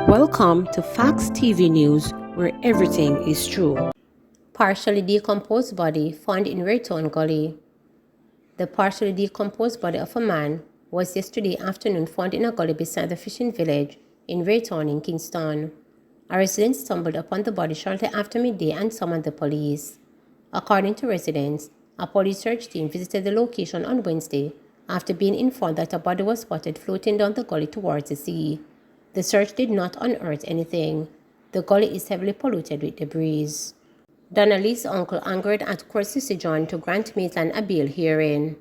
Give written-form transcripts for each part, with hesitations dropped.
Welcome to Facts TV News, where everything is true. Partially decomposed body found in Raytown Gully. The partially decomposed body of a man was yesterday afternoon found in a gully beside the fishing village in Raytown in Kingston. A resident stumbled upon the body shortly after midday and summoned the police. According to residents, a police search team visited the location on Wednesday after being informed that a body was spotted floating down the gully towards the sea. The search did not unearth anything. The gully is heavily polluted with debris. Donnelly's uncle angered at court's decision to grant Maitland a bail hearing.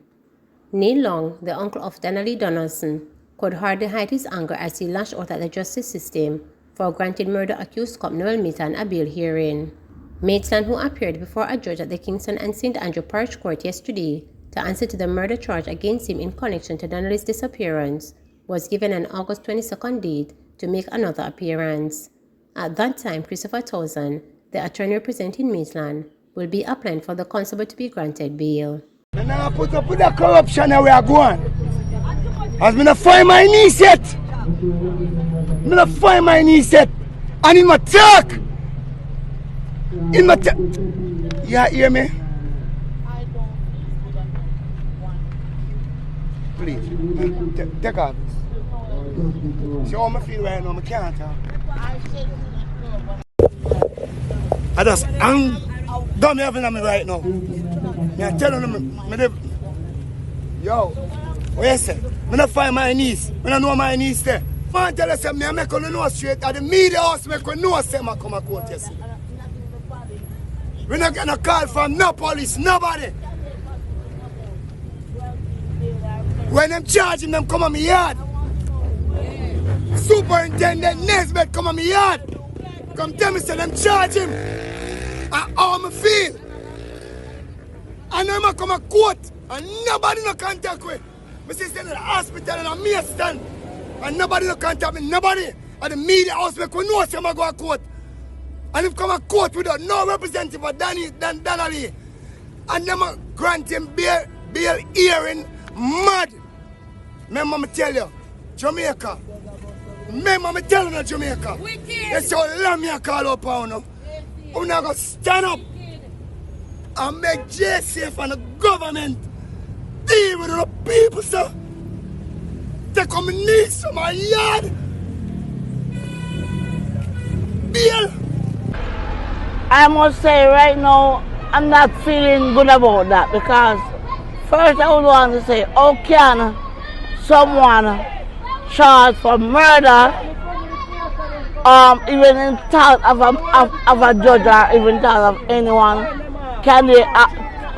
Neil Long, the uncle of Donnelly Donaldson, could hardly hide his anger as he lashed out at the justice system for granting murder-accused cop Noel Maitland a bail hearing. Maitland, who appeared before a judge at the Kingston and St. Andrew Parish Court yesterday to answer to the murder charge against him in connection to Donnelly's disappearance, was given an August 22nd date to make another appearance. At that time, Christopher Towson, the attorney representing Maitland, will be applying for the constable to be granted bail. I now put up with the corruption and we are going. As me not find my niece yet. Me not find my niece yet. And in my talk. In my talk. You hear me? Please, take off. See how I feel right now, I can't talk. I just got me having on me right now. I'm telling them, yo, what you say? I don't find my niece. I don't know my niece there. I tell you, I make you know straight. At the media house, make you know I come to court yesterday. We're not getting a call from no police, nobody. When them charging them, come on my yard. Superintendent Nesbitt come on my yard. Come tell me, say them charge him. And how I feel. And I'm come to court. And nobody no contact with. I say in the hospital and I'm here stand. And nobody no contact me. Nobody at the media house make we know say I go to court. And if come to court without no representative of Donnelly. And them grant him bail hearing mad. Remember me tell you, Jamaica. Remember me telling you, Jamaica. That's how long me call up on you. We're not going to stand up and make JCF and the government deal with the people, sir. They come knees to my yard. Bill. I must say right now, I'm not feeling good about that because first I would want to say, how can someone charged for murder, even in thought of a judge or even thought of anyone, can they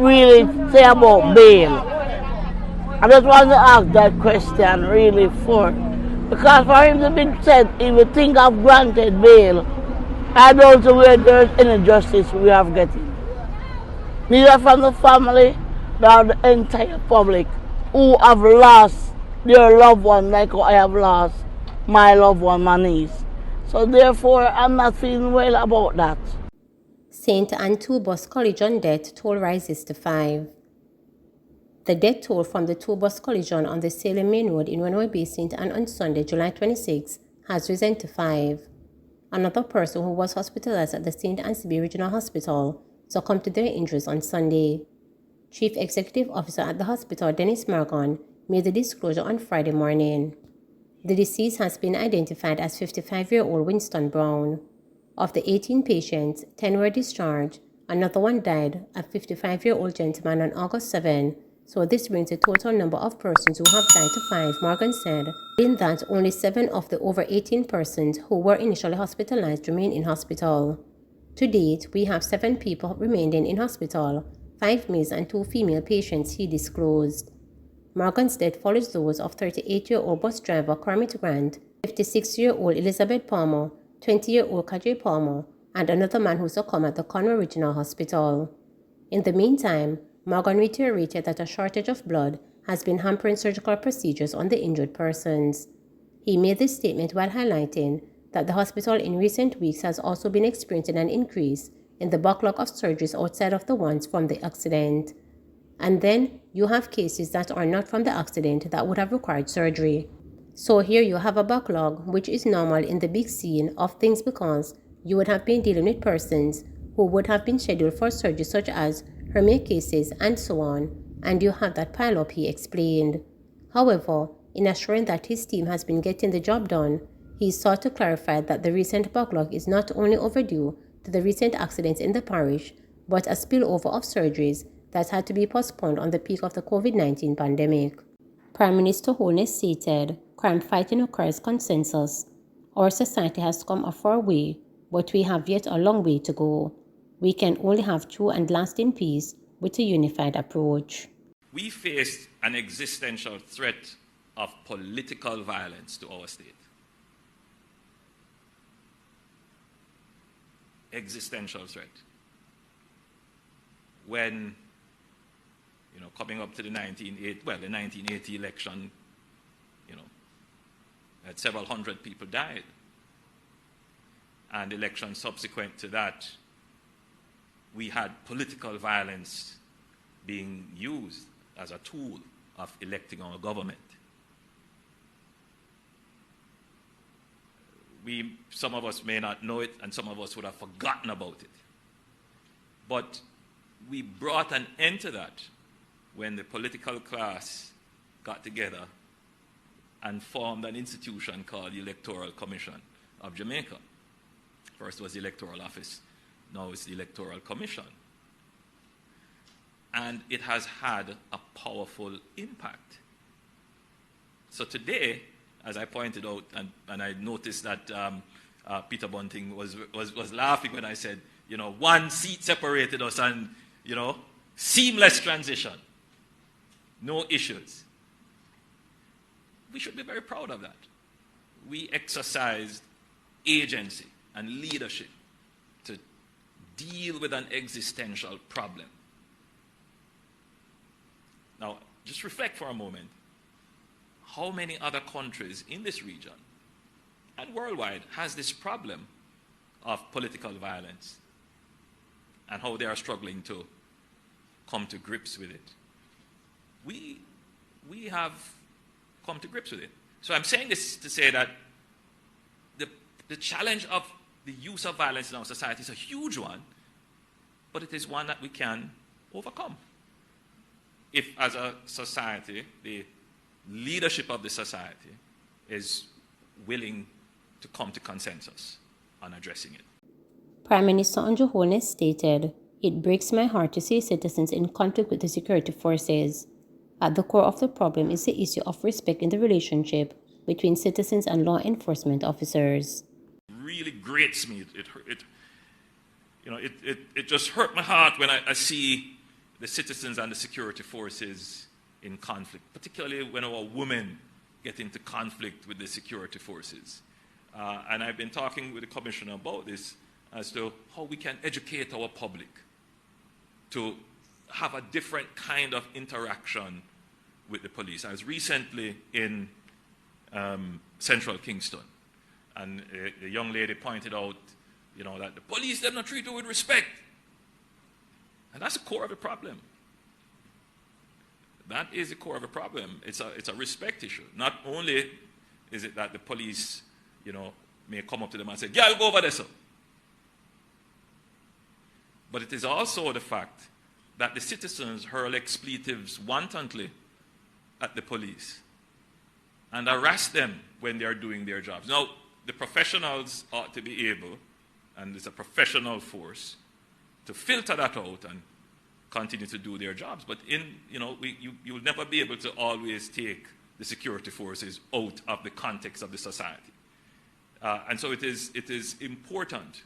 really say about bail? I just want to ask that question really because for him to be said he would think of granted bail, I don't know where there's any justice we have getting. Neither from the family nor the entire public who have lost their loved one like I have lost my loved one, my niece. So therefore, I'm not feeling well about that. St. Anne 2 bus collision death toll rises to 5. The death toll from the 2 bus collision on the Salem Main Road in Runaway Bay, St. Anne on Sunday, July 26, has risen to 5. Another person who was hospitalized at the St. Anne's Bay Regional Hospital succumbed to their injuries on Sunday. Chief Executive Officer at the hospital, Dennis Morgan, made the disclosure on Friday morning. The deceased has been identified as 55-year-old Winston Brown. Of the 18 patients, 10 were discharged. Another one died, a 55-year-old gentleman, on August 7. So this brings the total number of persons who have died to 5, Morgan said, in that only 7 of the over 18 persons who were initially hospitalized remain in hospital. To date, we have 7 people remaining in hospital, 5 males and 2 female patients, he disclosed. Morgan's death follows those of 38-year-old bus driver Kermit Grant, 56-year-old Elizabeth Palmer, 20-year-old Kajay Palmer, and another man who succumbed at the Conway Regional Hospital. In the meantime, Morgan reiterated that a shortage of blood has been hampering surgical procedures on the injured persons. He made this statement while highlighting that the hospital in recent weeks has also been experiencing an increase in the backlog of surgeries outside of the ones from the accident. And then you have cases that are not from the accident that would have required surgery. So here you have a backlog, which is normal in the big scene of things because you would have been dealing with persons who would have been scheduled for surgery such as hernia cases and so on, and you have that pile up, he explained. However, in assuring that his team has been getting the job done, he sought to clarify that the recent backlog is not only overdue to the recent accidents in the parish, but a spillover of surgeries that had to be postponed on the peak of the COVID-19 pandemic. Prime Minister Holness stated, "Crime fighting requires consensus. Our society has come a far way, but we have yet a long way to go. We can only have true and lasting peace with a unified approach." We faced an existential threat of political violence to our state. Existential threat. When, coming up to the 1980 election, had several hundred people died. And elections subsequent to that, we had political violence being used as a tool of electing our government. Some of us may not know it, and some of us would have forgotten about it. But we brought an end to that when the political class got together and formed an institution called the Electoral Commission of Jamaica. First was the Electoral Office, now it's the Electoral Commission. And it has had a powerful impact. So today, as I pointed out, and I noticed that Peter Bunting was laughing when I said, one seat separated us and, seamless transition, no issues. We should be very proud of that. We exercised agency and leadership to deal with an existential problem. Now, just reflect for a moment. How many other countries in this region and worldwide has this problem of political violence and how they are struggling to come to grips with it? We have come to grips with it. So I'm saying this to say that the challenge of the use of violence in our society is a huge one, but it is one that we can overcome. If, as a society, the leadership of the society is willing to come to consensus on addressing it. Prime Minister Andrew Holness stated, "It breaks my heart to see citizens in conflict with the security forces. At the core of the problem is the issue of respect in the relationship between citizens and law enforcement officers." Really grates me. It just hurt my heart when I see the citizens and the security forces in conflict, particularly when our women get into conflict with the security forces. And I've been talking with the commissioner about this as to how we can educate our public to have a different kind of interaction with the police. I was recently in Central Kingston, and a young lady pointed out, that the police, they're not treated with respect. And that's the core of the problem. That is the core of the problem. It's a respect issue. Not only is it that the police, may come up to them and say, "Girl, go over there, sir." But it is also the fact that the citizens hurl expletives wantonly at the police and harass them when they are doing their jobs. Now, the professionals ought to be able, and it's a professional force, to filter that out and continue to do their jobs. But you'll never be able to always take the security forces out of the context of the society. And so it is important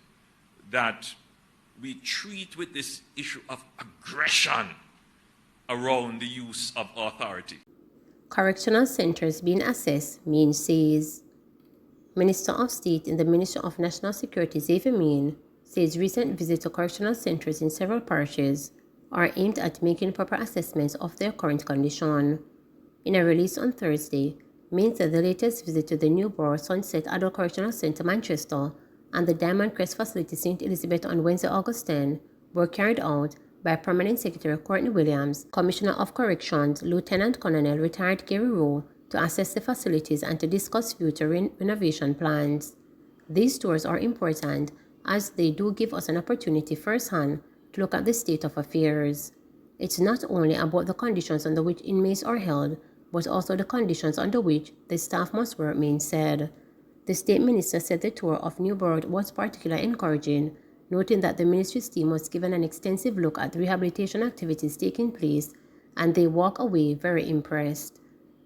that we treat with this issue of aggression around the use of authority. Correctional centers being assessed, Mean says. Minister of State in the Ministry of National Security, Xavier Mean, says recent visits to correctional centers in several parishes are aimed at making proper assessments of their current condition. In a release on Thursday, Mean said the latest visit to the Newborough Sunset Adult Correctional Centre, Manchester, and the Diamond Crest Facility, St. Elizabeth, on Wednesday, August 10, were carried out by Permanent Secretary Courtney Williams, Commissioner of Corrections, Lieutenant Colonel retired Gary Rowe, to assess the facilities and to discuss future renovation plans. These tours are important as they do give us an opportunity firsthand to look at the state of affairs. It's not only about the conditions under which inmates are held, but also the conditions under which the staff must work, Main said. The state minister said the tour of Newborough was particularly encouraging, noting that the ministry's team was given an extensive look at the rehabilitation activities taking place, and they walk away very impressed.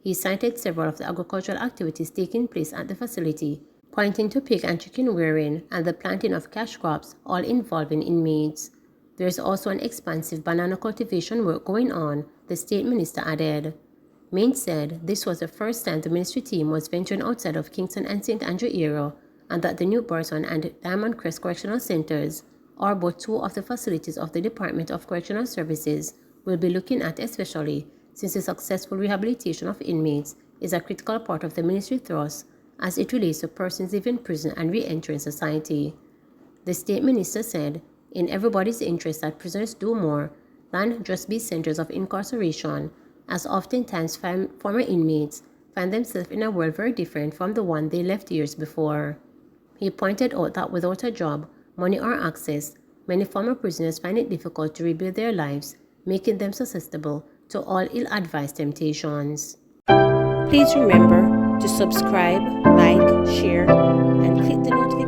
He cited several of the agricultural activities taking place at the facility, pointing to pig and chicken rearing and the planting of cash crops, all involving inmates. There is also an expansive banana cultivation work going on, the state minister added. Main said this was the first time the ministry team was venturing outside of Kingston and St. Andrew area, and that the New Burton and Diamond Crest Correctional Centers are both two of the facilities of the Department of Correctional Services will be looking at, especially since the successful rehabilitation of inmates is a critical part of the ministry thrust as it relates to persons leaving prison and re-entering society. The state minister said, in everybody's interest that prisoners do more than just be centers of incarceration, as oftentimes former inmates find themselves in a world very different from the one they left years before. He pointed out that without a job, money or access, many former prisoners find it difficult to rebuild their lives, making them susceptible to all ill-advised temptations. Please remember to subscribe, like, share, and click the notification